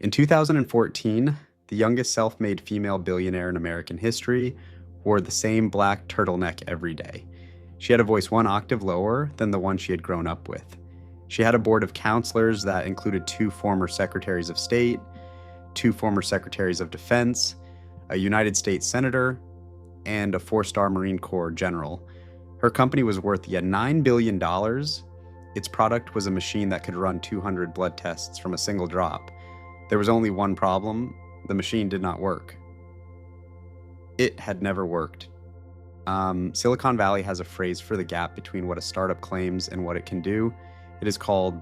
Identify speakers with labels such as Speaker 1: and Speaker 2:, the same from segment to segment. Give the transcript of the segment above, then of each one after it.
Speaker 1: In 2014, the youngest self-made female billionaire in American history wore the same black turtleneck every day. She had a voice one octave lower than the one she had grown up with. She had a board of counselors that included 2 former Secretaries of State, 2 former Secretaries of Defense, a United States Senator, and a 4-star Marine Corps general. Her company was worth yet $9 billion. Its product was a machine that could run 200 blood tests from a single drop. There was only one problem: the machine did not work. It had never worked. Silicon Valley has a phrase for the gap between what a startup claims and what it can do. It is called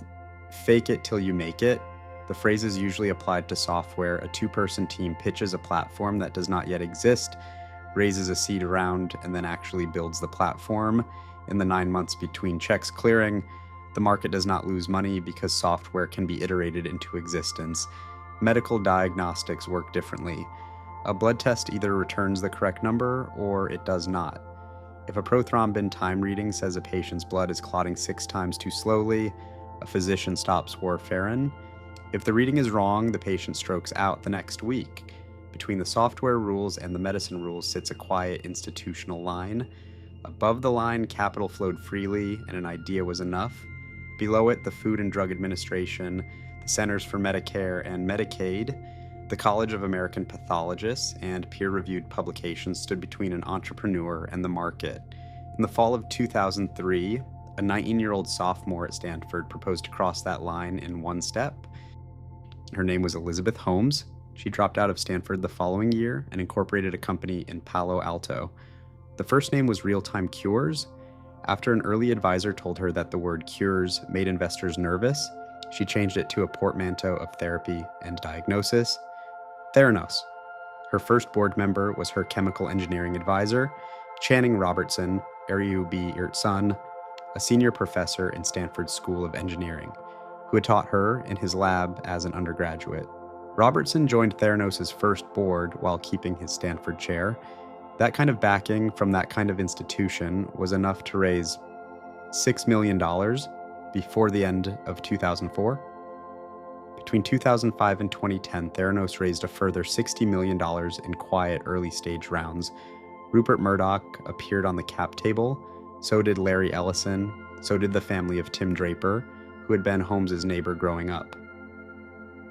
Speaker 1: fake it till you make it. The phrase is usually applied to software. A 2-person team pitches a platform that does not yet exist, raises a seed round, and then actually builds the platform. In the 9 months between checks clearing, the market does not lose money because software can be iterated into existence. Medical diagnostics work differently. A blood test either returns the correct number or it does not. If a prothrombin time reading says a patient's blood is clotting 6 times too slowly, a physician stops warfarin. If the reading is wrong, the patient strokes out the next week. Between the software rules and the medicine rules sits a quiet institutional line. Above the line, capital flowed freely and an idea was enough. Below it, the Food and Drug Administration, the Centers for Medicare and Medicaid, the College of American Pathologists, and peer-reviewed publications stood between an entrepreneur and the market. In the fall of 2003, a 19-year-old sophomore at Stanford proposed to cross that line in one step. Her name was Elizabeth Holmes. She dropped out of Stanford the following year and incorporated a company in Palo Alto. The first name was Real-Time Cures. After an early advisor told her that the word cures made investors nervous, she changed it to a portmanteau of therapy and diagnosis. Theranos. Her first board member was her chemical engineering advisor, Channing Robertson, Ariubi son, a senior professor in Stanford's School of Engineering, who had taught her in his lab as an undergraduate. Robertson joined Theranos' first board while keeping his Stanford chair. That kind of backing from that kind of institution was enough to raise $6 million before the end of 2004. Between 2005 and 2010, Theranos raised a further $60 million in quiet early-stage rounds. Rupert Murdoch appeared on the cap table, so did Larry Ellison, so did the family of Tim Draper, who had been Holmes' neighbor growing up.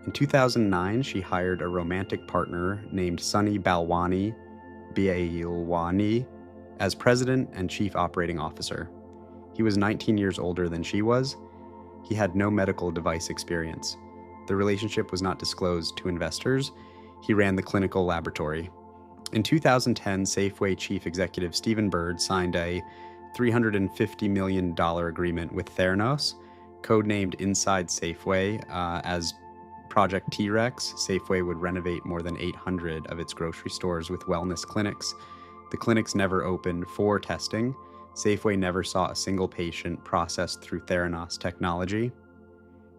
Speaker 1: In 2009, she hired a romantic partner named Sunny Balwani, as president and chief operating officer. He was 19 years older than she was. He had no medical device experience. The relationship was not disclosed to investors. He ran the clinical laboratory. In 2010, Safeway chief executive Stephen Bird signed a $350 million agreement with Theranos, codenamed Inside Safeway, as Project T-Rex. Safeway would renovate more than 800 of its grocery stores with wellness clinics. The clinics never opened for testing. Safeway never saw a single patient processed through Theranos technology.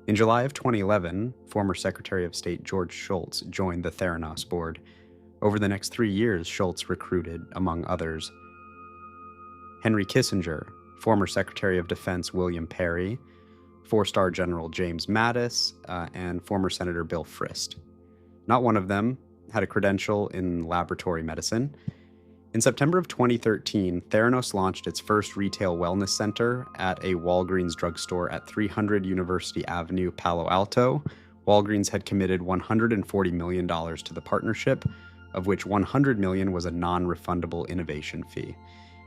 Speaker 1: In July of 2011, former Secretary of State George Shultz joined the Theranos board. Over the next 3 years, Shultz recruited, among others, Henry Kissinger, former Secretary of Defense William Perry, 4-star General James Mattis, and former Senator Bill Frist. Not one of them had a credential in laboratory medicine. In September of 2013, Theranos launched its first retail wellness center at a Walgreens drugstore at 300 University Avenue, Palo Alto. Walgreens had committed $140 million to the partnership, of which $100 million was a non-refundable innovation fee.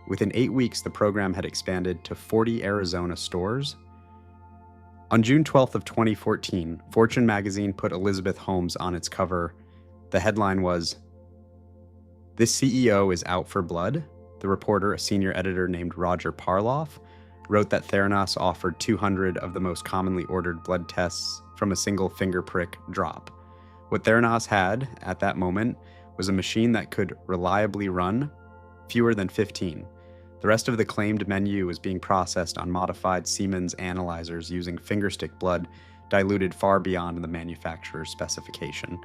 Speaker 1: Within 8 weeks, the program had expanded to 40 Arizona stores. On June 12th of 2014, Fortune magazine put Elizabeth Holmes on its cover. The headline was, "This CEO is out for blood." The reporter, a senior editor named Roger Parloff, wrote that Theranos offered 200 of the most commonly ordered blood tests from a single finger prick drop. What Theranos had, at that moment, was a machine that could reliably run fewer than 15. The rest of the claimed menu was being processed on modified Siemens analyzers using fingerstick blood diluted far beyond the manufacturer's specification.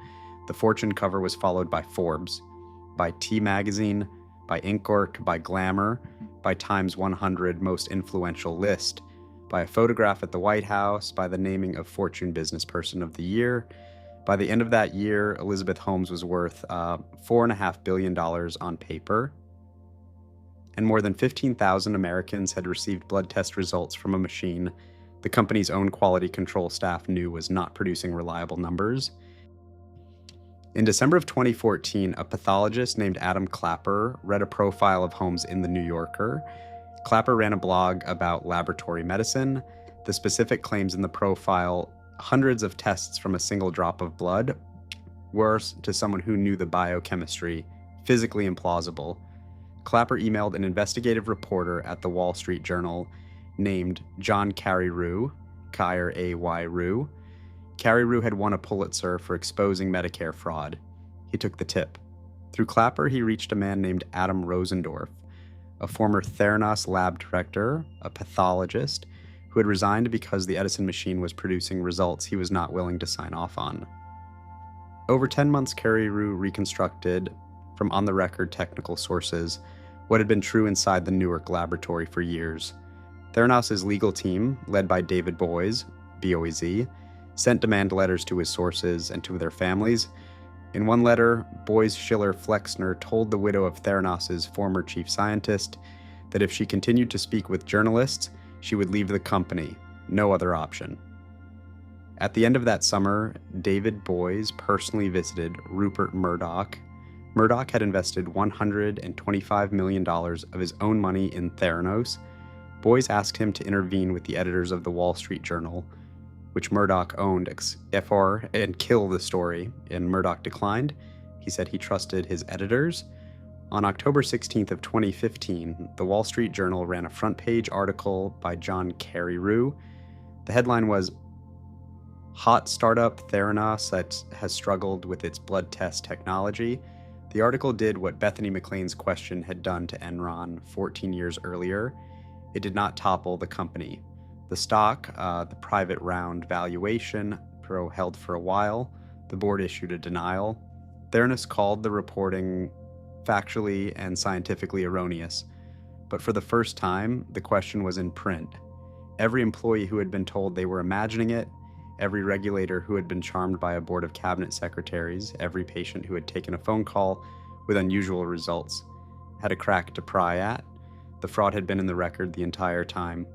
Speaker 1: The Fortune cover was followed by Forbes, by T Magazine, by Incork, by Glamour, by Time's 100 Most Influential List, by a photograph at the White House, by the naming of Fortune Business Person of the Year, By the end of that year, Elizabeth Holmes was worth $4.5 billion on paper, and more than 15,000 Americans had received blood test results from a machine the company's own quality control staff knew was not producing reliable numbers. In December of 2014, a pathologist named Adam Clapper read a profile of Holmes in The New Yorker. Clapper ran a blog about laboratory medicine. The specific claims in the profile, hundreds of tests from a single drop of blood, were, to someone who knew the biochemistry, physically implausible. Clapper emailed an investigative reporter at the Wall Street Journal named John Carreyrou, Carey-Rou. Carreyrou had won a Pulitzer for exposing Medicare fraud. He took the tip. Through Clapper, he reached a man named Adam Rosendorf, a former Theranos lab director, a pathologist, who had resigned because the Edison machine was producing results he was not willing to sign off on. Over 10 months, Carreyrou reconstructed, from on-the-record technical sources, what had been true inside the Newark laboratory for years. Theranos' legal team, led by David Boies, B-O-E-Z, sent demand letters to his sources and to their families. In one letter, Boies Schiller Flexner told the widow of Theranos' former chief scientist that if she continued to speak with journalists, she would leave the company, no other option. At the end of that summer, David Boies personally visited Rupert Murdoch. Murdoch had invested $125 million of his own money in Theranos. Boies asked him to intervene with the editors of the Wall Street Journal, which Murdoch owned, and kill the story, and Murdoch declined. He said he trusted his editors. On October 16th of 2015, the Wall Street Journal ran a front-page article by John Carreyrou. The headline was, "Hot Startup Theranos that has struggled with its blood test technology." The article did what Bethany McLean's question had done to Enron 14 years earlier. It did not topple the company. The stock, the private round valuation, held for a while. The board issued a denial. Theranos called the reporting factually and scientifically erroneous. But for the first time, the question was in print. Every employee who had been told they were imagining it, every regulator who had been charmed by a board of cabinet secretaries, every patient who had taken a phone call with unusual results, had a crack to pry at. The fraud had been in the record the entire time.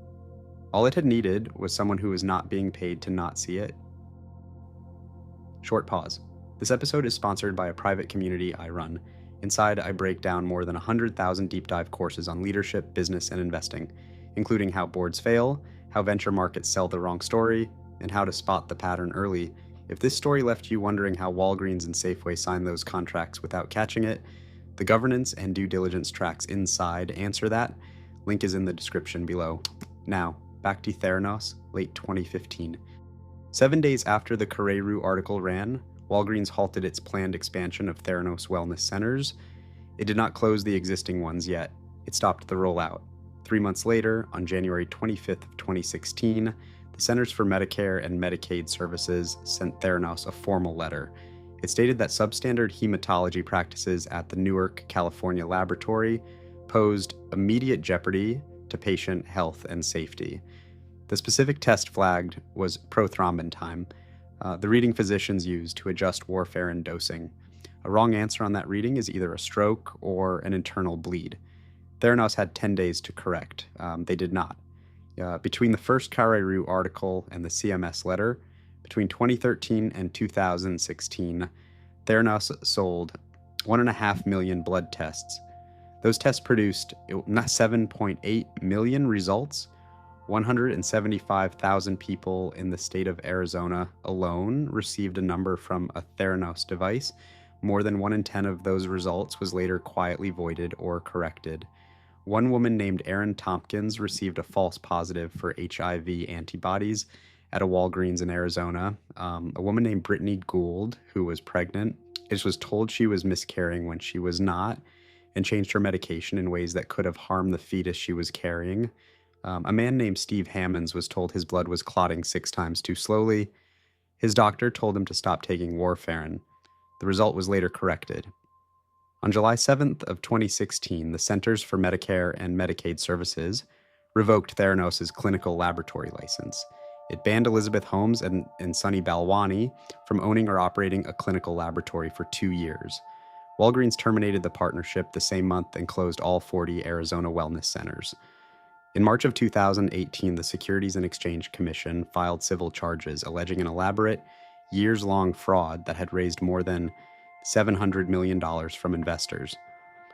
Speaker 1: All it had needed was someone who was not being paid to not see it. Short pause. This episode is sponsored by a private community I run. Inside, I break down more than 100,000 deep dive courses on leadership, business, and investing, including how boards fail, how venture markets sell the wrong story, and how to spot the pattern early. If this story left you wondering how Walgreens and Safeway signed those contracts without catching it, the governance and due diligence tracks inside answer that. Link is in the description below. Now, back to Theranos, late 2015. 7 days after the Carreyrou article ran, Walgreens halted its planned expansion of Theranos wellness centers. It did not close the existing ones yet. It stopped the rollout. 3 months later, on January 25th of 2016, the Centers for Medicare and Medicaid Services sent Theranos a formal letter. It stated that substandard hematology practices at the Newark, California laboratory posed immediate jeopardy to patient health and safety. The specific test flagged was prothrombin time, the reading physicians use to adjust warfarin dosing. A wrong answer on that reading is either a stroke or an internal bleed. Theranos had 10 days to correct. They did not. Between the first Carreyrou article and the CMS letter, between 2013 and 2016, Theranos sold 1.5 million blood tests. Those tests produced 7.8 million results. 175,000 people in the state of Arizona alone received a number from a Theranos device. More than 1 in 10 of those results was later quietly voided or corrected. One woman named Erin Tompkins received a false positive for HIV antibodies at a Walgreens in Arizona. A woman named Brittany Gould, who was pregnant, was told she was miscarrying when she was not, and changed her medication in ways that could have harmed the fetus she was carrying. A man named Steve Hammonds was told his blood was clotting 6 times too slowly. His doctor told him to stop taking warfarin. The result was later corrected. On July 7th of 2016, the Centers for Medicare and Medicaid Services revoked Theranos' clinical laboratory license. It banned Elizabeth Holmes and Sunny Balwani from owning or operating a clinical laboratory for 2 years. Walgreens terminated the partnership the same month and closed all 40 Arizona wellness centers. In March of 2018, the Securities and Exchange Commission filed civil charges alleging an elaborate, years-long fraud that had raised more than $700 million from investors.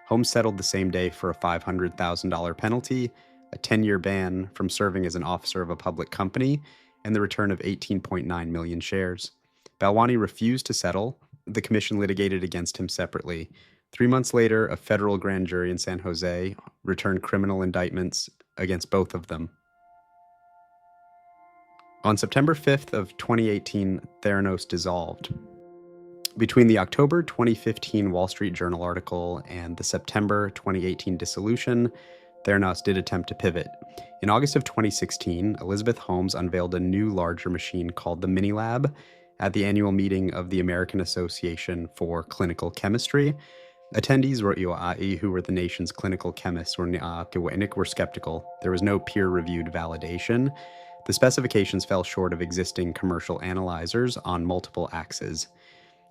Speaker 1: Holmes settled the same day for a $500,000 penalty, a 10-year ban from serving as an officer of a public company, and the return of 18.9 million shares. Balwani refused to settle. The commission litigated against him separately. 3 months later, a federal grand jury in San Jose returned criminal indictments against both of them. On September 5th of 2018, Theranos dissolved. Between the October 2015 Wall Street Journal article and the September 2018 dissolution, Theranos did attempt to pivot. In August of 2016, Elizabeth Holmes unveiled a new, larger machine called the MiniLab at the annual meeting of the American Association for Clinical Chemistry. Attendees who were the nation's clinical chemists were skeptical. There was no peer-reviewed validation. The specifications fell short of existing commercial analyzers on multiple axes.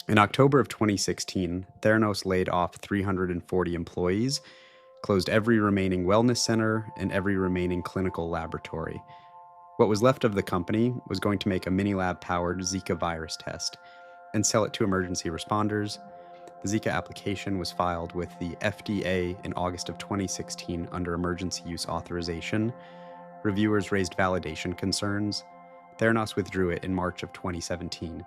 Speaker 1: In October of 2016, Theranos laid off 340 employees, closed every remaining wellness center and every remaining clinical laboratory. What was left of the company was going to make a MiniLab-powered Zika virus test and sell it to emergency responders. The Zika application was filed with the FDA in August of 2016 under emergency use authorization. Reviewers raised validation concerns. Theranos withdrew it in March of 2017.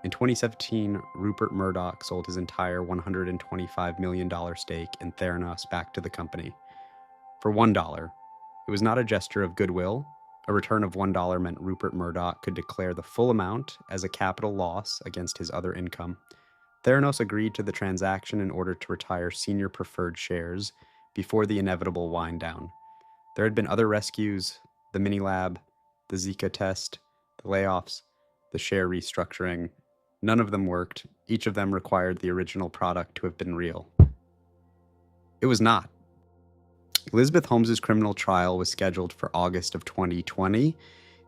Speaker 1: In 2017, Rupert Murdoch sold his entire $125 million stake in Theranos back to the company for $1. It was not a gesture of goodwill. A return of $1 meant Rupert Murdoch could declare the full amount as a capital loss against his other income. Theranos agreed to the transaction in order to retire senior preferred shares before the inevitable wind down. There had been other rescues, the MiniLab, the Zika test, the layoffs, the share restructuring. None of them worked. Each of them required the original product to have been real. It was not. Elizabeth Holmes' criminal trial was scheduled for August of 2020.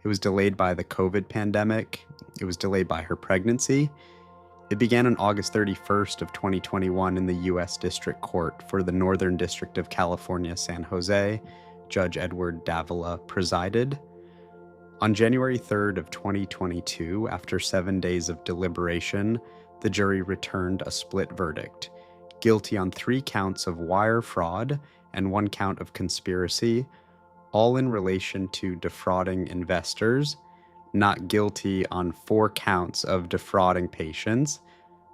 Speaker 1: It was delayed by the COVID pandemic. It was delayed by her pregnancy. It began on August 31st of 2021 in the U.S. District Court for the Northern District of California, San Jose. Judge Edward Davila presided. On January 3rd of 2022, after 7 days of deliberation, the jury returned a split verdict. Guilty on 3 counts of wire fraud and 1 count of conspiracy, all in relation to defrauding investors. Not guilty on 4 counts of defrauding patients.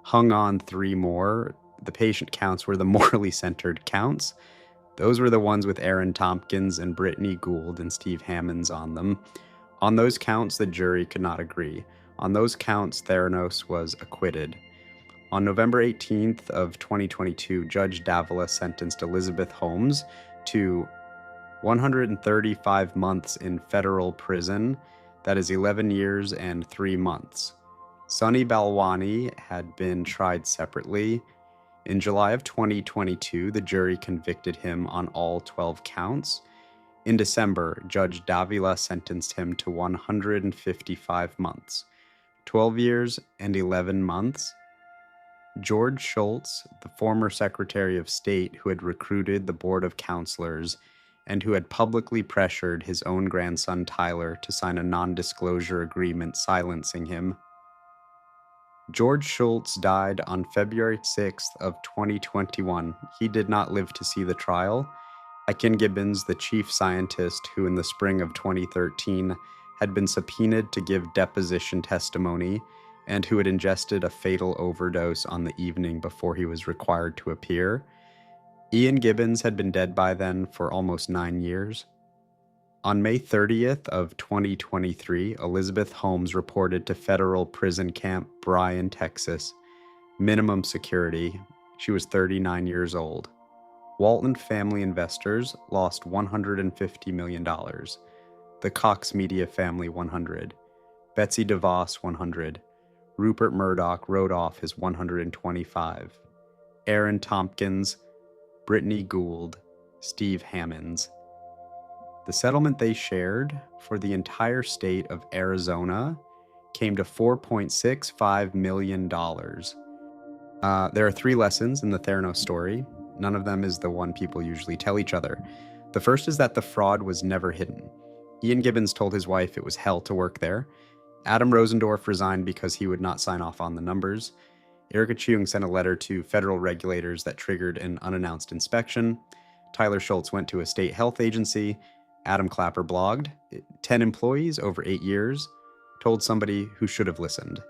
Speaker 1: Hung on 3 more. The patient counts were the morally centered counts. Those were the ones with Aaron Tompkins and Brittany Gould and Steve Hammonds on them. On those counts, the jury could not agree. On those counts, Theranos was acquitted. On November 18th of 2022, Judge Davila sentenced Elizabeth Holmes to 135 months in federal prison. That is 11 years and 3 months. Sunny Balwani had been tried separately. In July of 2022, the jury convicted him on all 12 counts. In December, Judge Davila sentenced him to 155 months, 12 years and 11 months. George Shultz, the former Secretary of State who had recruited the Board of Counselors and who had publicly pressured his own grandson Tyler to sign a non-disclosure agreement silencing him. George Shultz died on February 6th of 2021. He did not live to see the trial. Ken Gibbons, the chief scientist who in the spring of 2013 had been subpoenaed to give deposition testimony and who had ingested a fatal overdose on the evening before he was required to appear. Ian Gibbons had been dead by then for almost 9 years. On May 30th of 2023, Elizabeth Holmes reported to federal prison camp Bryan, Texas. Minimum security. She was 39 years old. Walton family investors lost $150 million. The Cox Media family 100. Betsy DeVos 100. Rupert Murdoch wrote off his 125. Aaron Tompkins, Brittany Gould, Steve Hammonds. The settlement they shared for the entire state of Arizona came to $4.65 million. There are 3 lessons in the Theranos story. None of them is the one people usually tell each other. The first is that the fraud was never hidden. Ian Gibbons told his wife it was hell to work there. Adam Rosendorf resigned because he would not sign off on the numbers. Erica Chung sent a letter to federal regulators that triggered an unannounced inspection. Tyler Schultz went to a state health agency. Adam Clapper blogged. 10 employees over 8 years told somebody who should have listened.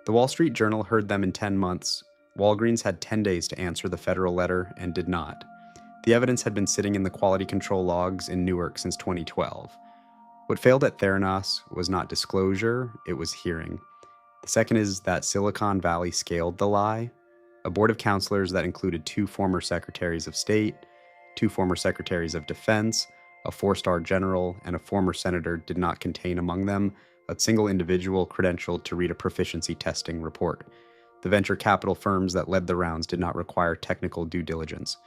Speaker 1: The Wall Street Journal heard them in 10 months. Walgreens had 10 days to answer the federal letter and did not. The evidence had been sitting in the quality control logs in Newark since 2012. What failed at Theranos was not disclosure, it was hearing. The second is that Silicon Valley scaled the lie. A board of counselors that included 2 former secretaries of state, 2 former secretaries of defense, a 4-star general, and a former senator did not contain among them a single individual credentialed to read a proficiency testing report. The venture capital firms that led the rounds did not require technical due diligence.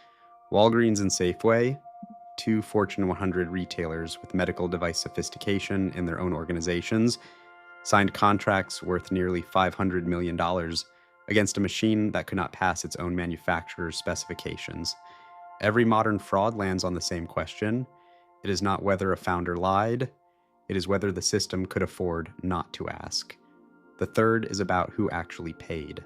Speaker 1: Walgreens and Safeway, 2 Fortune 100 retailers with medical device sophistication in their own organizations, signed contracts worth nearly $500 million against a machine that could not pass its own manufacturer's specifications. Every modern fraud lands on the same question. It is not whether a founder lied, it is whether the system could afford not to ask. The third is about who actually paid.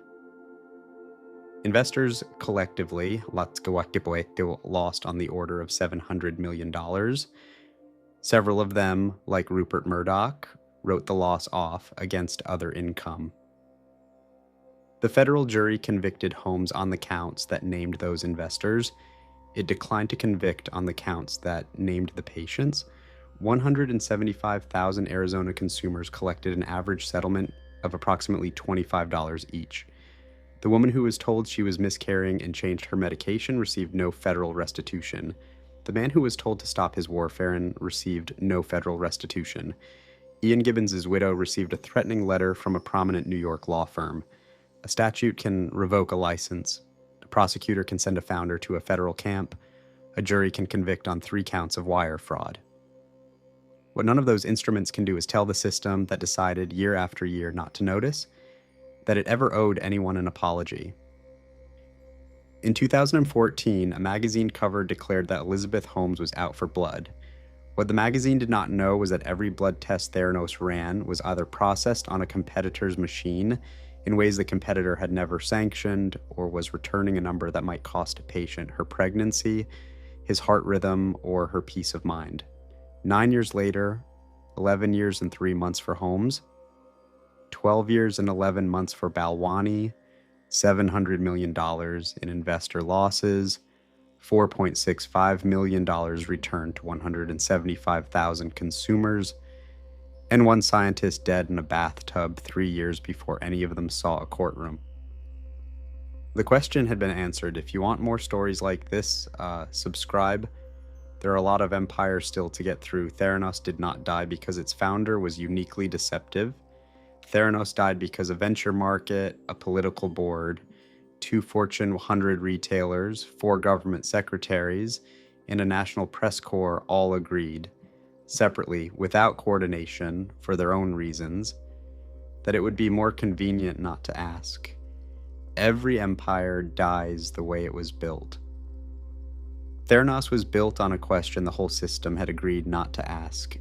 Speaker 1: Investors collectively lost on the order of $700 million. Several of them, like Rupert Murdoch, wrote the loss off against other income. The federal jury convicted Holmes on the counts that named those investors. It declined to convict on the counts that named the patients. 175,000 Arizona consumers collected an average settlement of approximately $25 each. The woman who was told she was miscarrying and changed her medication received no federal restitution. The man who was told to stop his warfarin received no federal restitution. Ian Gibbons' widow received a threatening letter from a prominent New York law firm. A statute can revoke a license. A prosecutor can send a founder to a federal camp. A jury can convict on 3 counts of wire fraud. What none of those instruments can do is tell the system that decided year after year not to notice that it ever owed anyone an apology. In 2014, a magazine cover declared that Elizabeth Holmes was out for blood. What the magazine did not know was that every blood test Theranos ran was either processed on a competitor's machine in ways the competitor had never sanctioned, or was returning a number that might cost a patient her pregnancy, his heart rhythm, or her peace of mind. 9 years later, 11 years and 3 months for Holmes, 12 years and 11 months for Balwani, $700 million in investor losses, $4.65 million returned to 175,000 consumers, and 1 scientist dead in a bathtub 3 years before any of them saw a courtroom. The question had been answered. If you want more stories like this, subscribe. There are a lot of empires still to get through. Theranos did not die because its founder was uniquely deceptive. Theranos died because a venture market, a political board, 2 Fortune 100 retailers, 4 government secretaries, and a national press corps all agreed, separately, without coordination, for their own reasons, that it would be more convenient not to ask. Every empire dies the way it was built. Theranos was built on a question the whole system had agreed not to ask.